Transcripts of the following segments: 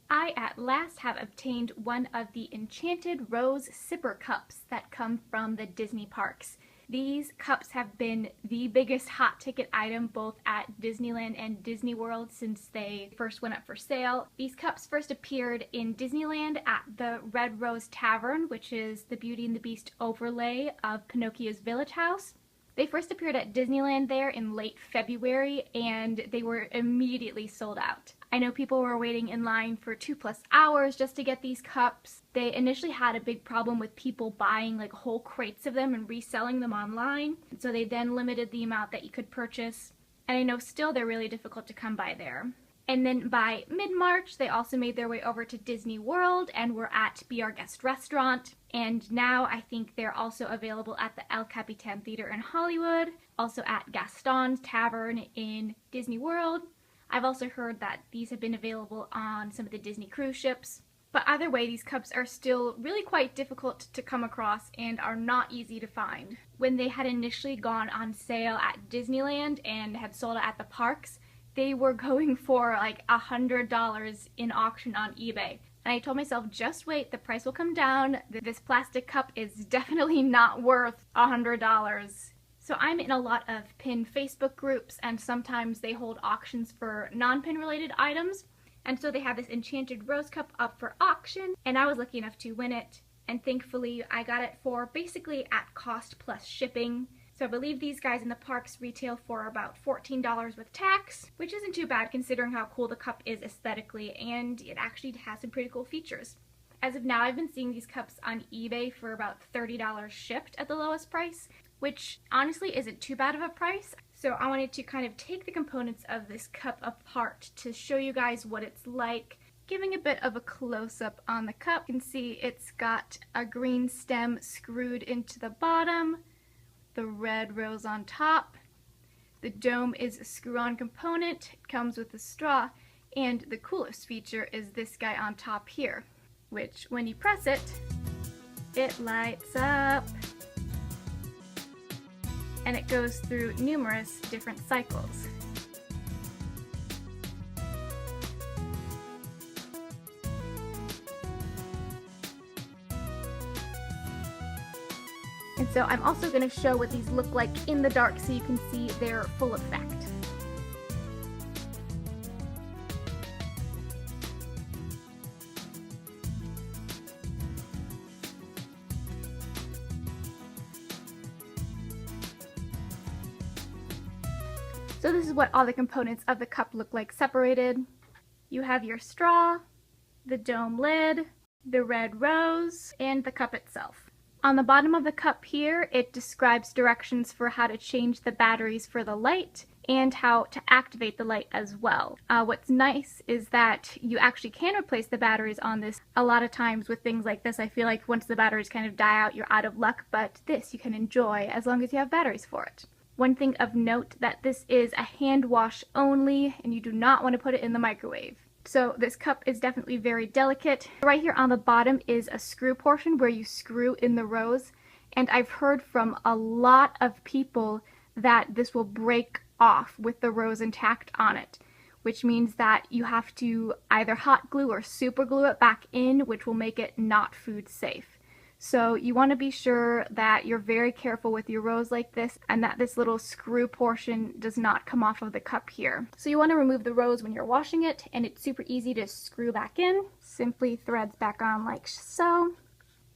I at last have obtained one of the Enchanted Rose Sipper Cups that come from the Disney parks. These cups have been the biggest hot ticket item both at Disneyland and Disney World since they first went up for sale. These cups first appeared in Disneyland at the Red Rose Tavern, which is the Beauty and the Beast overlay of Pinocchio's Village House. They first appeared at Disneyland there in late February, and they were immediately sold out. I know people were waiting in line for 2+ hours just to get these cups. They initially had a big problem with people buying like whole crates of them and reselling them online, so they then limited the amount that you could purchase. And I know still they're really difficult to come by there. And then by mid-March, they also made their way over to Disney World and were at Be Our Guest restaurant. And now I think they're also available at the Capitan Theatre in Hollywood, also at Gaston's Tavern in Disney World. I've also heard that these have been available on some of the Disney cruise ships. But either way, these cups are still really quite difficult to come across and are not easy to find. When they had initially gone on sale at Disneyland and had sold at the parks, they were going for like $100 in auction on eBay. And I told myself, just wait, the price will come down. This plastic cup is definitely not worth $100. So I'm in a lot of pin Facebook groups, and sometimes they hold auctions for non-pin related items. And so they have this Enchanted Rose Cup up for auction, and I was lucky enough to win it. And thankfully I got it for basically at cost plus shipping. So I believe these guys in the parks retail for about $14 with tax, which isn't too bad considering how cool the cup is aesthetically, and it actually has some pretty cool features. As of now, I've been seeing these cups on eBay for about $30 shipped at the lowest price, which honestly isn't too bad of a price. So I wanted to kind of take the components of this cup apart to show you guys what it's like. Giving a bit of a close-up on the cup, you can see it's got a green stem screwed into the bottom, the red rose on top. The dome is a screw-on component. It comes with a straw, and the coolest feature is this guy on top here, which when you press it, it lights up. And it goes through numerous different cycles. And so I'm also going to show what these look like in the dark so you can see their full effect. So this is what all the components of the cup look like separated. You have your straw, the dome lid, the red rose, and the cup itself. On the bottom of the cup here, it describes directions for how to change the batteries for the light and how to activate the light as well. What's nice is that you actually can replace the batteries on this. A lot of times with things like this, I feel like once the batteries kind of die out, you're out of luck, but this you can enjoy as long as you have batteries for it. One thing of note that this is a hand wash only, and you do not want to put it in the microwave. So this cup is definitely very delicate. Right here on the bottom is a screw portion where you screw in the rose, and I've heard from a lot of people that this will break off with the rose intact on it, which means that you have to either hot glue or super glue it back in, which will make it not food safe. So you want to be sure that you're very careful with your rose like this and that this little screw portion does not come off of the cup here. So you want to remove the rose when you're washing it, and it's super easy to screw back in. Simply threads back on like so.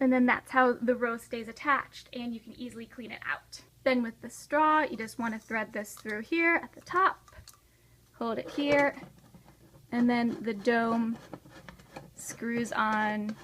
And then that's how the rose stays attached, and you can easily clean it out. Then with the straw, you just want to thread this through here at the top, hold it here, and then the dome screws on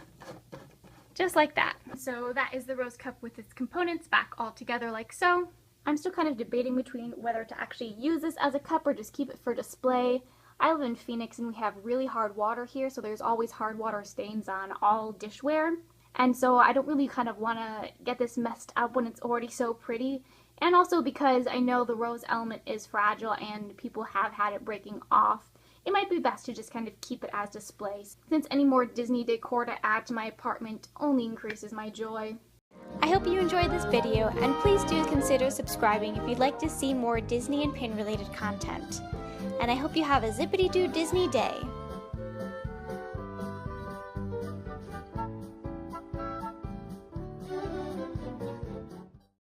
just like that. So that is the rose cup with its components back all together like so. I'm still kind of debating between whether to actually use this as a cup or just keep it for display. I live in Phoenix and we have really hard water here, so there's always hard water stains on all dishware. And so I don't really kind of want to get this messed up when it's already so pretty. And also because I know the rose element is fragile and people have had it breaking off, it might be best to just kind of keep it as displays, since any more Disney decor to add to my apartment only increases my joy. I hope you enjoyed this video, and please do consider subscribing if you'd like to see more Disney and pin related content. And I hope you have a zippity-doo Disney day!